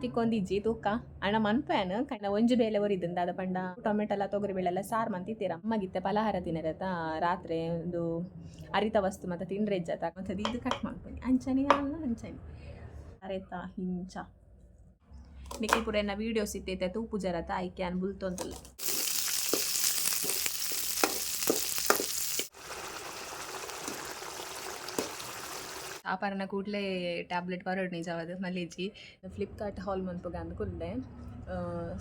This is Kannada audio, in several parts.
ತಿಕ್ಕೊಂದಿಜ್ಜಿ ತೂಕ ಅಣ್ಣ ಮನ್ಪೇನು ಕಣ್ಣ ಒಂಜಿ ಬೇಲೆ ಒರಿದಿಂದ ಅದ ಪಂಡ ಟೊಮೆಟೊಲ ತೊಗರಿ ಬೇಳೆಲ್ಲ ಸಾರು ಮಂತಿತ್ತೀರ ಅಮ್ಮಗಿತ್ತೆ ಪಲಹಾರ ತಿನ್ನರತ ರಾತ್ರಿ ಒಂದು ಅರಿತ ವಸ್ತು ಮತ್ತು ತಿಂಡ್ರೆಜ್ಜತ ಮತ್ತು ಇದು ಕಟ್ ಮಾಡ್ಕೊಂಡು ಅಂಚನೆ ಅಲ್ಲ ಅಂಚನೆ ಅರೆತ ಹಿಂಚ ನಿಖಿಲ್ ಪುರ ಎನ್ನ ವೀಡಿಯೋಸ್ ಇತ್ತೈತೆ ತೂಪು ಜರತ ಆಯ್ಕೆ ಅನ್ ಬುಲ್ತೊಂದುಲ್ಲ ಆಪರಣ ಕೂಡಲೇ ಟ್ಯಾಬ್ಲೆಟ್ ಹೊರಡು ನಿಜವಾದ ಮಲೇಜಿ ಫ್ಲಿಪ್ಕಾರ್ಟ್ ಹಾಲ್ ಮನ್ಪುಗ ಅಂದ್ಕೊಂಡೆ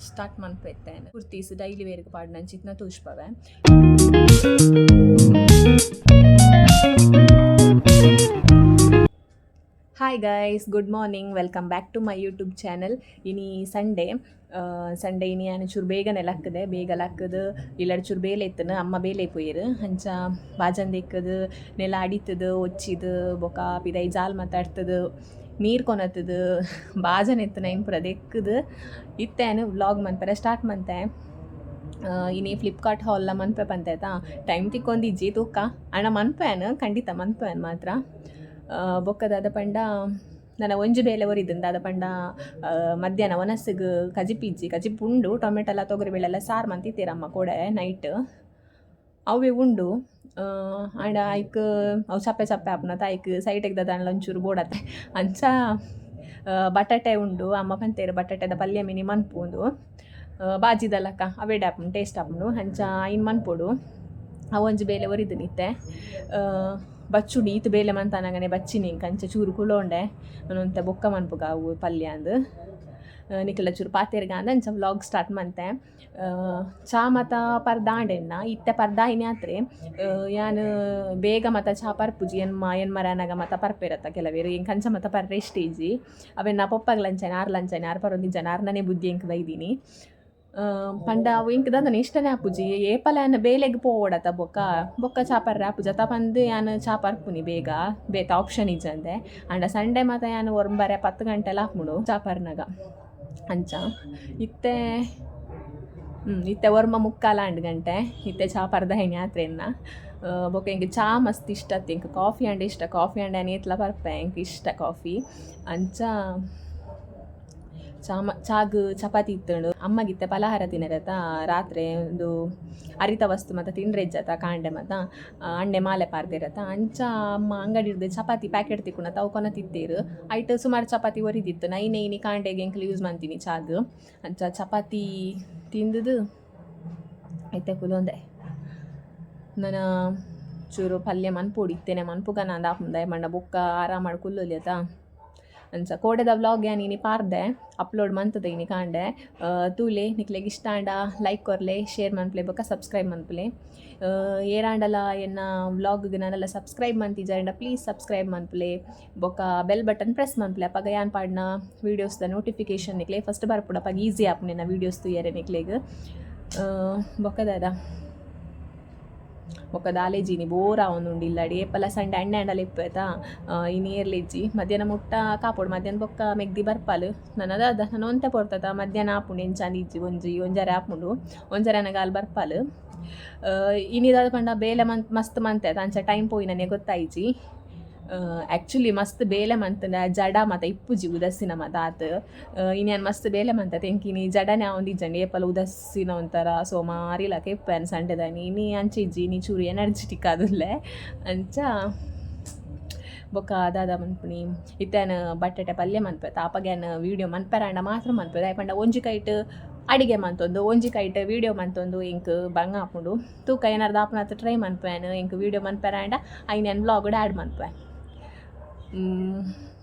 ಸ್ಟಾರ್ಟ್ ಮನ್ಪೆತ್ತೇನೆ ಕುರ್ತೀಸ್ ಡೈಲಿ ವೇರ್ಗೆ ಪಾಡ್ನ ಚಿತ್ನ ತೂಷ್ಪವೆ hi guys good morning welcome back to my YouTube channel ಇನಿ ಸಂಡೇ ಇನಿ ನಾನು ಚೂರು ಬೇಗನೆ ಲಕ್ಕದೆ ಬೇಗ ಲಕ್ಕದು ಇಲ್ಲಡ್ ಚೂರು ಬೇಲೆ ಇತ್ತನ ಅಮ್ಮ ಬೇಲೆ ಪೋಯಿರು ಹಂಚ ಬಾಜಂದ ಇಕ್ಕದು ನೆಲ ಅಡಿತದು ಒಚ್ಚಿದು ಬೊಕ ಪಿದೈ ಜಾಲ್ ಮಾತಾಡ್ತದು ನೀರು ಕೊನತ್ತದು ಬಾಜನ ಎತ್ತನ ಇನ್ ಪುರ ದೆಕ್ಕದು ಇತ್ತೇನು ವ್ಲಾಗ್ ಮನ್ಪರೆ ಸ್ಟಾರ್ಟ್ ಮಂತೆ ಇನಿ ಫ್ಲಿಪ್ಕಾರ್ಟ್ ಹಾಲ್ನ ಮನ್ಪೆ ಪಂತಾಯ್ತಾ ಟೈಮ್ ತಿಕ್ಕೊಂದಿಜ್ಜಿ ತೂಕ ಅಣ್ಣ ಮನ್ಪೇನು ಖಂಡಿತ ಮನ್ಪೇನು ಮಾತ್ರ ಬೊಕ್ಕದಾದ ಪಂಡ ನನ್ನ ಒಂಜಿ ಬೇಲೆ ಒರಿದಿಂದ ಅದ ಪಂಡ ಮಧ್ಯಾಹ್ನ ಒನಸ್ಸಿಗೆ ಕಜಿಪುಂಡು ಟೊಮೆಟೊಲ ತೊಗರಿ ಬೇಳೆಲ್ಲ ಸಾರು ಮಂತಿತ್ತೀರಮ್ಮ ಕೊಡೆ ನೈಟ್ ಅವೇ ಉಂಡು ಆಂಡ ಐಕ್ ಅವು ಚಪ್ಪೆ ಆಪುನತ ಐಕ್ ಸೈಟಿಗೆ ದಾಂಡ್ಲ ಒಂಚೂರು ಬೋಡತ್ತೆ ಅಂಚ ಬಟಾಟೆ ಉಂಡು ಅಮ್ಮ ಪಂತೇರು ಬಟಾಟೆದ ಪಲ್ಯ ಮಿನಿ ಮನ್ಪುಂಡು ಬಾಜಿದಲ್ಲಕ್ಕ ಅವೇ ಆಪುಂಡು ಟೇಸ್ಟ್ ಆಪುಂಡು ಅಂಚ ಇನ್ನು ಮನ್ಪೊಡು ಅವೊಂಜಿ ಬೇಲೆ ಒರಿದು ನಿತ್ತೆ ಬಚ್ಚುಡಿ ಈತು ಬೇಲೆ ಮಂತಾನಗನೆ ಬಚ್ಚಿನಿ ಕಂಚ ಚೂರು ಕುಲೋಂಡೆ ಅನ್ನೊಂತ ಬೊಕ್ಕ ಮನ್ಪುಗ ಅವು ಪಲ್ಯ ಅಂದು ನಿಖಿಲ ಚೂರು ಪಾತೆರ್ಗ ಅಂದ ಅಂಚ ವ್ಲಾಗ್ ಸ್ಟಾರ್ಟ್ ಮಂತೆ ಚಾ ಮತ ಪರ್ದಾಂಡೆನ್ನ ಇತ್ತೆ ಪರ್ದಾಯಿನಿ ಆತ್ರೆ ಯಾನು ಬೇಗ ಮತ ಚಾ ಪರ್ಪುಜಿ ಎನ್ಮರನಾಗ ಮತ ಪರ್ಪೆರತ್ತ ಕೆಲವೇರು ಹೆಂಗೆ ಕಂಚ ಮತ ಪರ್ರೆ ಸ್ಟೇಜಿ ಅವೆನ್ನ ಪೊಪ್ಪಗ ಲಂಚನೆ ಆರು ಪರೊಂದಿ ಜನ ಆರ್ನನೇ ಬುದ್ಧಿ ಹೆಂಗೆ ಬೈದೀನಿ ಪಂಡ ಅವು ಇಂಕ್ ದಾದನ ಇಷ್ಟನೇ ಆಪುಜಿ ಏಪಲ ಯಾನ ಬೇಲೆಗೆ ಪೋಡತ್ತ ಬೊಕ್ಕ ಚಾಪರ್ರೆ ಆಪುಜ ತ ಪಂದು ಯಾನು ಚಾಪರ್ಪುನಿ ಬೇಗ ಬೇತ ಆಪ್ಷನ್ ಇಜ್ಜಂದೆ ಅಂಡ ಸಂಡೇ ಮಾತ ಯಾನು ಒರ್ಂಬರೆ 10 ಗಂಟೆಲ್ಲ ಹಾಕ್ಬಿಡು ಚಾಪರ್ನಾಗ ಅಂಚ ಇತ್ತೆ ಒರ್ಮ 3:45 ಗಂಟೆ ಇತ್ತೆ ಚಾಪರ್ದ ಹೆಣಿ ಆತ್ರೆನ್ನ ಬೊಕ್ಕ ಹಿಂಗೆ ಚಾ ಮಸ್ತ್ ಇಷ್ಟ ಇಂಕ ಕಾಫಿ ಅಂಡ್ ಇಷ್ಟ ಕಾಫಿ ಅಂಡ್ ಏನು ಎತ್ಲ ಬರ್ಪೆ ಇಂಕ ಇಷ್ಟ ಕಾಫಿ ಅಂಚ ಚಾಗ್ ಚಪಾತಿ ಇತ್ತಂಡು ಅಮ್ಮಗಿತ್ತೆ ಪಲಹಾರ ತಿನ್ನರತ ರಾತ್ರಿ ಒಂದು ಅರಿತ ವಸ್ತು ಮತ್ತು ತಿಂಡ್ರೆಜ್ಜತ ಕಾಂಡೆ ಮತ ಅಂಡೆ ಮಾಲೆ ಪಾರ್ದಿರತ ಅಂಚ ಅಮ್ಮ ಅಂಗಡಿರ್ದು ಚಪಾತಿ ಪ್ಯಾಕೆಟ್ ತಿಕ್ಕೊಂಡ ಅವು ಕೊನ ತಿತ್ತೇರು ಐಟ್ ಸುಮಾರು ಚಪಾತಿ ಒರಿದಿತ್ತು ನೈನಿ ಕಾಂಡೆಗೆ ಎಂಕ್ಲು ಯೂಸ್ ಮಾಡ್ತೀನಿ ಚಾಗ್ ಅಂಚ ಚಪಾತಿ ತಿಂದುದು ಐತೆ ಕುಲೊಂದೆ ನಾನು ಚೂರು ಪಲ್ಯ ಮನ್ಪುಡು ಇತ್ತೇನೆ ಮನ್ಪುಗ ನಾನು ಆಪುಂದೆ ಮಂಡ ಬೊಕ್ಕ ಆರಾಮ ಮಾಡಿ ಕುಲ್ಲೊಲಿಯತ ಅಂಚ ಕೋಡೆದ ವ್ಲಾಗ್ ನೀನು ಪಾರ್ದೆ ಅಪ್ಲೋಡ್ ಮಂತದೆ ಇನಿ ಕಾಂಡೆ ತೂಲೆ ನಿಕ್ಲೆಗೆ ಇಷ್ಟ ಆಂಡ ಲೈಕ್ ಕೊರ್ಲೆ ಶೇರ್ ಮನ್ಪ್ಲೆ ಬೊಕ್ಕ ಸಬ್ಸ್ಕ್ರೈಬ್ ಮನ್ಪ್ಲೆ ಏರಾಂಡಲ ಎನ್ನ ವ್ಲಾಗ್ಗೆ ನಾನೆಲ್ಲ ಸಬ್ಸ್ಕ್ರೈಬ್ ಮಂತಿಜಾಂಡ ಪ್ಲೀಸ್ ಸಬ್ಸ್ಕ್ರೈಬ್ ಮನ್ಪ್ಲೆ ಬೊಕ್ಕ ಬೆಲ್ ಬಟನ್ ಪ್ರೆಸ್ ಮನ್ಪ್ಲೆ ಅಪ್ಪಾಗ ಯಾನ್ ಪಾಡ್ನ ವೀಡಿಯೋಸ್ದ ನೋಟಿಫಿಕೇಶನ್ ನಿಕ್ಲೆ ಫಸ್ಟ್ ಬರ್ಪುಡು ಅಪ್ಪಾಗ ಈಸಿ ಆಪುನೆನ ವೀಡಿಯೋಸ್ ತುಯ್ಯರೆ ನಿಕ್ಲೆಗೆ ಬೊಕ್ಕ ದಾಲೇಜಿನಿ ಬೋರ ಅವನುಂಡು ಇಲ್ಲಡಿ ಏಪಲ ಸಂಡೆ ಅಣ್ಣೆಂಡಲ ಇಪ್ಪೇತಾ ಈ ನೀರ್ಲಿಜ್ಜಿ ಮಧ್ಯಾಹ್ನ ಮುಟ್ಟ ಕಾಪೋಡು ಮಧ್ಯಾಹ್ನ ಬೊಕ್ಕ ಮೆಗ್ದಿ ಬರ್ಪಾಲು ನಾನು ಒಂತೆ ಪೊರ್ತದ ಮಧ್ಯಾಹ್ನ ಆಪುಂಡು ಎಂಚಾಂದು ಇಜ್ಜಿ ಒಂಜರೆ ಆಪುಂಡು ಒಂಜರೆ ನನಗಾಲು ಬರ್ಪಾಲು ಇನ್ನಿದಾದ ಪಂಡ ಬೇಲೆ ಮಸ್ತ್ ಮಂತೆ ಅಂಚ ಟೈಮ್ ಪೋಯಿ ನನಗೆ ಗೊತ್ತಾಯಿಜಿ ಆ್ಯಕ್ಚುಲಿ ಮಸ್ತ್ ಬೇಲೆ ಮಂತಂದ ಜಡ ಮತ್ತು ಇಪ್ಪುಜಿ ಉದಸ್ಸಿನ ಮತಾತ್ ಇನ್ನೇನು ಮಸ್ತ್ ಬೇಲೆ ಮಂತ ತೆಂಕಿನಿ ಜಡನೆ ಅವೊಂದಿಜ್ಜಂಡಿ ಏಪಲ ಉದಸ್ಸಿನ ಒಂಥರ ಸೋಮಾರಿಲಕ ಇಪ್ಪೇನು ಸಂಡೆದಾನಿ ನೀ ಅಂಚಿಜ್ಜಿ ನೀ ಚೂರು ಎನರ್ಜಿಟಿಕ್ ಆದುಲ್ಲೆ ಅಂಚ ಬೊಕ್ಕ ದಾದ ಮನ್ಪುನಿ ಇತ್ತೇನು ಬಟಾಟೆ ಪಲ್ಯ ಮನ್ಪೆ ತಾಪಗೇನು ವೀಡಿಯೋ ಮನ್ಪೆರಾಂಡ ಮಾತ್ರ ಮನ್ಪೆ ದಾಯಪಂಡ ಒಂಜಿ ಕೈಟ್ ಅಡಿಗೆ ಮಂತೊಂದು ಒಂಜಿ ಕೈಟ್ ವೀಡಿಯೋ ಮಂತೊಂದು ಇಂಕ್ ಬಂಗ ಹಾಪುಂಡು ತೂಕ ಏನಾರ್ದು ಆಪುನತ್ತು ಟ್ರೈ ಮನ್ಪೇನು ಇಂಕ್ ವೀಡಿಯೋ ಮನ್ಪೆರಾಂಡ ಐನೇನು ವ್ಲಾಗ್ ಆ್ಯಡ್ ಮನ್ಪೆ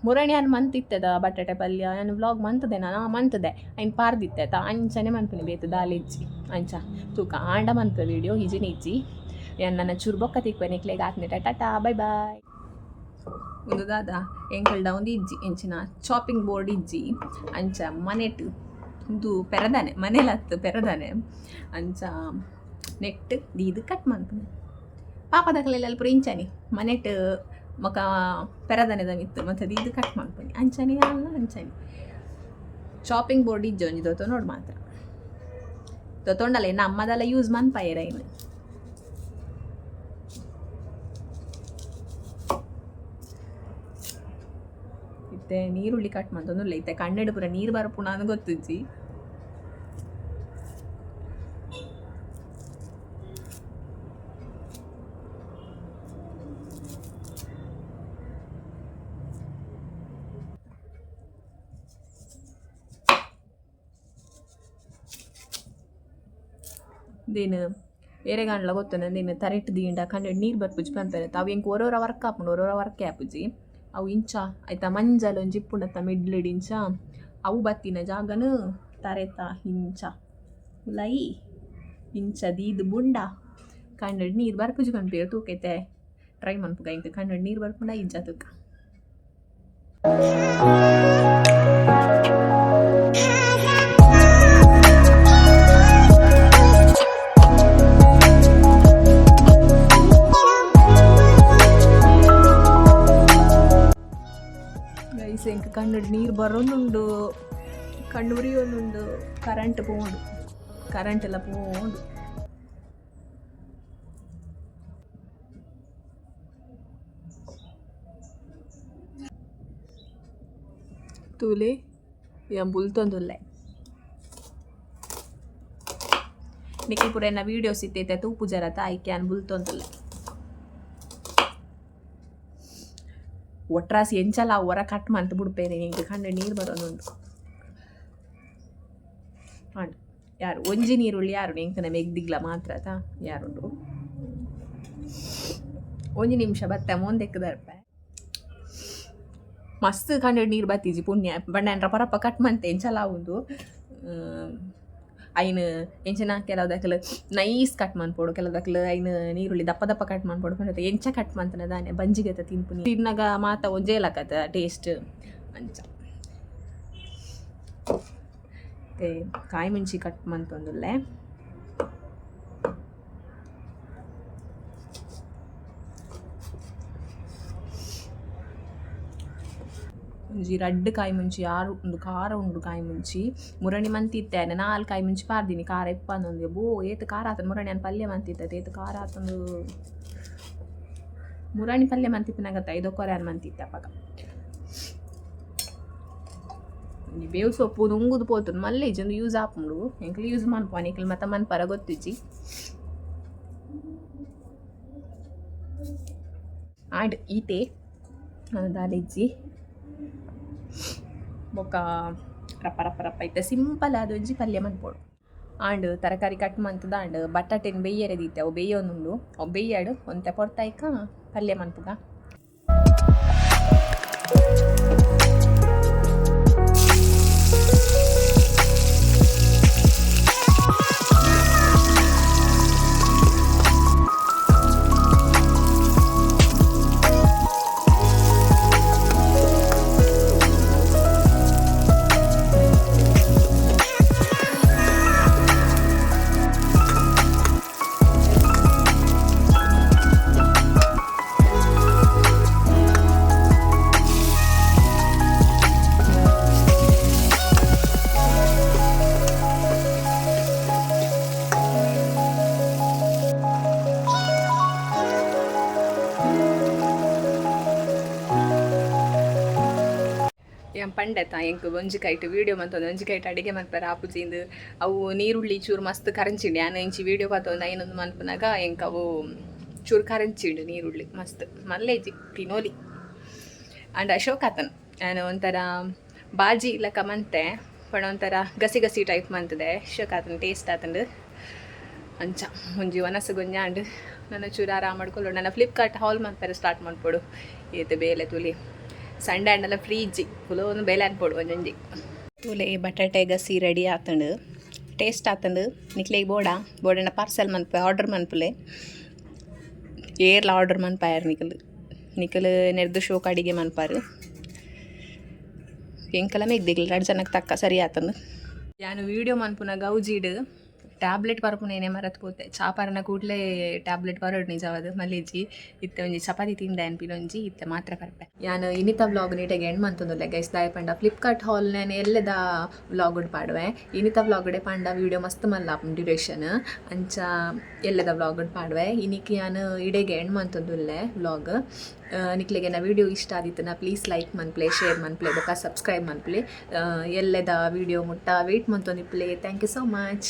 ಮುರಣಿ ಏನು ಮಂತಿತ್ತದ ಬಟಾಟೆ ಪಲ್ಯ ನಾನು ವ್ಲಾಗ್ ಮಂತದೆ ನಾನು ಮಂತದೆ ಐನು ಪಾರ್ದಿತ್ತೆ ಅಂಚನೆ ಮನ್ಪುನಿ ಬೇತು ದಾಲಿಜ್ಜಿ ಅಂಚ ತೂಕ ಆಂಡ ಮನ್ಪೆ ವೀಡಿಯೋ ಹಿಜಿನಿ ಇಜ್ಜಿ ನನ್ನ ಚೂರು ಬೊಕ್ಕ ತಿಕ್ವೆ ನಿಕ್ಲೆಗೆ ಹಾಕ್ನೆ ಟಾಟಾ ಬೈ ಬಾಯ್ ಒಂದು ದಾದ ಎಂಕಲ್ಡ ಒಂದು ಇಜ್ಜಿ ಎಂಚಿನ ಚಾಪಿಂಗ್ ಬೋರ್ಡ್ ಇಜ್ಜಿ ಅಂಚ ಮನೆಟ್ ಇದು ಪೆರದಾನೆ ಮನೇಲತ್ತು ಪೆರದಾನೆ ಅಂಚ ನೆಟ್ ಇದು ಕಟ್ ಮನ್ಪುನಿ ಪಾಪದಕಲೆಲ್ಲ ಪುರ ಇಂಚನಿ ಮನೆಟ್ ಮೊಕ ಪೆರದನೆದ ಮಿತ್ತು ಮತ್ತು ಇದು ಕಟ್ ಮಾಡ್ತೀನಿ ಅಂಚನೆ ಅಲ್ಲ ಅಂಚನೆ ಚಾಪಿಂಗ್ ಬೋರ್ಡ್ ಇಜ್ಜು ಒಂಜಿ ದೊತ್ತೋ ನೋಡಿ ಮಾತ್ರ ದೊತ್ತೊಂಡಲ್ಲ ಇನ್ನು ಅಮ್ಮದೆಲ್ಲ ಯೂಸ್ ಮನ್ಪಾಯರ ಇನ್ನು ಇತ್ತೆ ನೀರುಳ್ಳಿ ಕಟ್ ಮಂತೊಂದುಲ್ಲ ಇತ್ತೆ ಕಣ್ಣೆಡು ಪೂರ ನೀರು ಬರಪುಣ ಅಂತ ಗೊತ್ತಿಜ್ಜಿ. ದೇನು ಏರೆಗಾಂಡ್ಲ ಗೊತ್ತನ ನೀನು ತರೆಟ್ ದೀಂಡ ಕಣ್ಣೆಡು ನೀರು ಬರ್ಪುಜಿ ಪಂಪೆನೆ ಅವು ಎಂಕ್ ಒರೋರ ವರ್ಕ್ ಆಪುಂಡು ಒರೋರ ವರ್ಕ್ ಆಪುಜಿ ಅವು ಇಂಚ ಆಯ್ತಾ ಮಂಜಲ್ ಒಂಜಿ ಇಪ್ಪುಂಡತ್ತ ಮಿಡ್ಲಿಡ್ ಇಂಚ ಅವು ಬತ್ತಿನ ಜಾಗನು ತರೆತ ಇಂಚ ಲೈ ಇಂಚ ದೀದು ಬುಂಡ ಕಣ್ಣೆಡು ನೀರು ಬರ್ಪುಜಿ ಪಂಪೇರು ತೂಕೈತೆ ಟ್ರೈ ಮನ್ಪುಗ ಇಂಕ ಕಣ್ಣೆಡು ನೀರು ಬರ್ಪುಂಡ ಇಂಚ ತೂಕ. ಎಂಕ್ ಕಣ್ಣಡು ನೀರು ಬರೋನುಂಡು ಕಣ್ಣು ಉರಿಯೋನುಂಡು ಕರೆಂಟ್ ಪೋಂಡು ಕರೆಂಟ್ ಎಲ್ಲ ಪೋಂಡು. ತೂಲೆ ಬುಲ್ತೊಂದುಲ್ಲೆ ನಿಖಿಲ್ ಪುರ ಎನ್ನ ವೀಡಿಯೋಸ್ ಇತ್ತೈತೆ ತೂಪು ಜರ ತಾಯಿಕೆ ಅನ್ ಬುಲ್ತೊಂದುಲ್ಲೆ ಒಟ್ರಾಸಿ ಎಂಚಲ್ಲ ಹೊರ ಕಟ್ ಮಂತ್ ಬಿಡ್ಪೇನೆ ಹಿಂಗೆ ಕಣ್ಣು ನೀರು ಬರೋನುಂಡು ಹಾಂ ಯಾರು ಒಂಜಿ ನೀರುಳ್ಳಿ ಯಾರು ಎಂಕನ ಮೆಗ್ದಿಗ್ಲ ಮಾತ್ರ ಆತ ಯಾರುಂಡು ಒಂಜಿ ನಿಮಿಷ ಬತ್ತ ಮುಂದೆಕ್ಕದರ್ಪ ಮಸ್ತ್ ಕಣ್ಣು ನೀರು ಬತ್ತೀಜಿ ಪುಣ್ಯ ಬಣ್ಣ ರಪ ಕಟ್ ಮಂತೆ ಎಂಚಲ್ಲ ಉಂದು ಐನು ಎಂಚನ ಕೆಲವುದಕ್ಕಲು ನೈಸ್ ಕಟ್ ಮನ್ಪೋಡು ಕೆಲವುದಕ್ಕಲು ಐನು ನೀರುಳ್ಳಿ ದಪ್ಪ ದಪ್ಪ ಕಟ್ ಮನ್ಪೋಡು ಪಂಡ ಎಂಚ ಕಟ್ ಮಂತನ ದಾನೆ ಬಂಜಿಗೆತ ತಿನ್ಪು ತಿನ್ನಾಗ ಮಾತ ಒಂಜೇಲಕತ್ತ ಟೇಸ್ಟ್ ಅಂಚ ಮತ್ತೆ ಕಾಯಿ ಮುಂಚಿ ಕಟ್ ಮಂತೊಂದುಲ್ಲೆ ಒಂಜಿ ರಡ್ಡ್ ಕಾಯಿ ಮುಂಚಿ ಆರು ಉಂಡು ಖಾರ ಉಂಡು ಕಾಯಿ ಮುಂಚಿ ಮುರಣಿ ಮಂತಿತ್ತೇನೆ 4 ಕಾಯಿ ಮುಂಚಿ ಪಾರ್ದಿನಿ ಖಾರ ಇಪ್ಪಂದೊಂದು ಬೋ ಏತು ಖಾರ ಆತನ ಮುರಣಿ ಅನ್ ಪಲ್ಯ ಮಂತಿತ್ತದ ಏತು ಖಾರ ಆತಂದು ಮುರಣಿ ಪಲ್ಯ ಮಂತಿಪ್ಪನಾಗತ್ತ 5 ಕೊರೆ ಅನ್ ಮಂತಿತ್ತ ಅಪ್ಪಗ ಬೇವು ಸೊಪ್ಪು ನುಂಗುದು ಪೋತುಂಡು ಮಲ್ಲೆ ಇಜೊಂದು ಯೂಸ್ ಆಪುಂಡು ಎಂಕ್ಲು ಯೂಸ್ ಮನ್ಪುವ ಎಂಕ್ಲು ಮತ್ತ ಮನ್ಪರ ಗೊತ್ತಿಜ್ಜಿ ಆಡ್ ಈತೆ ದಾಲಿಜ್ಜಿ ಬೊಕ್ಕ ರಪ್ಪ ರಪ್ಪ ರಪ್ಪ ಐತೆ ಸಿಂಪಲ್ ಆದ ಒಂಜಿ ಪಲ್ಯ ಮನ್ಪೋಡು ಆಂಡ್ ತರಕಾರಿ ಕಟ್ ಮಂತದ ಆಂಡ್ ಬಟಾಟೆನ್ ಬೇಯ್ಯರೆ ದೀತೆ ಅವು ಬೇಯೋನುಂಡು ಅವು ಬೇಯ್ಯಾಡು ಒಂತೆ ಪೊರ್ತಾಯ್ಕ ಪಲ್ಯ ಮನ್ಪುಗ. ಪಂಡೆತ ಎಂಕ್ ಒಂಜಿಕೈಟ್ ವೀಡಿಯೋ ಮಂತೊಂದು ಒಂಜಿಕೈಟ್ ಅಡಿಗೆ ಮನ್ಪರೆ ಆಪುಜಿಂದು ಅವು ನೀರುಳ್ಳಿ ಚೂರು ಮಸ್ತ್ ಕರಂಚಿಂಡು ಯಾನು ಇಂಚಿ ವೀಡಿಯೋ ಪಾತೊಂದು ಐನೊಂದು ಮನ್ಪನಾಗ ಎಂಕ್ ಅವು ಚೂರು ಕರಂಚಿಂಡು ನೀರುಳ್ಳಿ ಮಸ್ತ್ ಮಲ್ಲೇಜಿ ತಿನ್ನೋಲಿ ಆಂಡ್ ಅಶೋಕ್ ಆತನ್ ನಾನು ಒಂಥರ ಬಾಜಿ ಇಲ್ಲಕ ಮಂತೆ ಪಣ ಒಂಥರ ಗಸಿ ಗಸಿ ಟೈಪ್ ಮಂತದೆ ಅಶೋಕ್ ಆತನ ಟೇಸ್ಟ್ ಆತಂಡು ಅಂಚ ಒಂಜಿ ಒನಸು ಗೊಂಜಾಂಡು ನನ್ನ ಚೂರು ಆರಾಮ ಮಾಡ್ಕೊಳ್ಳು ನನ್ನ ಫ್ಲಿಪ್ಕಾರ್ಟ್ ಹಾಲ್ ಮನ್ಪರೆ ಸ್ಟಾರ್ಟ್ ಮಾಡ್ಕೊಡು ಏತು ಬೇಲೆ ತುಲಿ ಸಂಡೆ ಅಂಡೆಲ್ಲ ಫ್ರೀ ಇಜ್ಜಿ ಫುಲ್ ಒಂದು ಬೇಲೆ ಅನ್ಪೋಡು ಒಂಜೊಂಜಿ ತುಲೆ ಬಟಾಟೆ ಗಸಿ ರೆಡಿ ಆತಂಡು ಟೇಸ್ಟ್ ಆತಂಡು ನಿಕ್ಲೆಗೆ ಬೋಡಣ್ಣ ಪಾರ್ಸೆಲ್ ಮನ್ಪ ಆರ್ಡರ್ ಮನ್ಪುಲೆ ಏರ್ಲ ಆರ್ಡರ್ ಮನ್ಪಾಯರ್ ನಿಕಲ್ ನೆರ್ದು ಶೋಕ್ ಅಡಿಗೆ ಮನ್ಪಾರು ಎಂಕಲ ಮೆಗ್ದಿಗ್ಲ 2 ಜನಕ್ಕೆ ತಕ್ಕ ಸರಿ ಆತಂದು ನಾನು ವೀಡಿಯೋ ಮನ್ಪುನ ಗೌಜಿಡು ಟ್ಯಾಬ್ಲೆಟ್ ಪರ್ಪುನೇನೆ ಮರತ್ ಪೋತೆ ಚಾಪರ್ನ ಕೂಡಲೇ ಟ್ಯಾಬ್ಲೆಟ್ ಬರೋಡು ನಿಜವಾದ ಮಲೇಜಿ ಇತ್ತೆ ಒಂಜಿ ಚಪಾತಿ ತಿಂದೆ ಅನ್ಪಿನೊಂಜಿ ಇತ್ತೆ ಮಾತ್ರ ಪರ್ಪೆ ಯಾನು ಇನಿತ ವ್ಲಾಗ್ ನೀಟೆಗೆ ಎಂಡ್ ಮಂತೊಂದುಲ್ಲೆ ಗೈಸ್ ದಾಯಪಂಡ ಫ್ಲಿಪ್ಕಾರ್ಟ್ ಹಾಲ್ನೇನೆ ಎಲ್ಲದ ವ್ಲಾಗ್ ಪಾಡುವೆ ಇನಿತ ವ್ಲಾಗ್ಡೆ ಪಂಡ ವೀಡಿಯೋ ಮಸ್ತ್ ಮಲ್ಲ ಡ್ಯೂರೇಷನ್ ಅಂಚ ಎಲ್ಲದ ವ್ಲಾಗ್ ಪಾಡುವೆ ಇನಿಕ್ ಯಾನು ಇಡೆಗೆ ಎಂಡ್ ಮಂತೊಂದುಲ್ಲೆ ವ್ಲಾಗ್ ನಿಕ್ಲೆಗೆ ನಾ ವೀಡಿಯೋ ಇಷ್ಟ ಆದಿತ್ತನ ಪ್ಲೀಸ್ ಲೈಕ್ ಮನ್ಪ್ಲೆ ಶೇರ್ ಮನ್ಪ್ಲೆ ಬೊಕ್ಕ ಸಬ್ಸ್ಕ್ರೈಬ್ ಮನ್ಪ್ಲೆ ಎಲ್ಲದ ವೀಡಿಯೋ ಮುಟ್ಟ ವೇಟ್ ಮಂತೊಂದಿಪ್ಲೆ ಥ್ಯಾಂಕ್ ಯು ಸೋ ಮಚ್.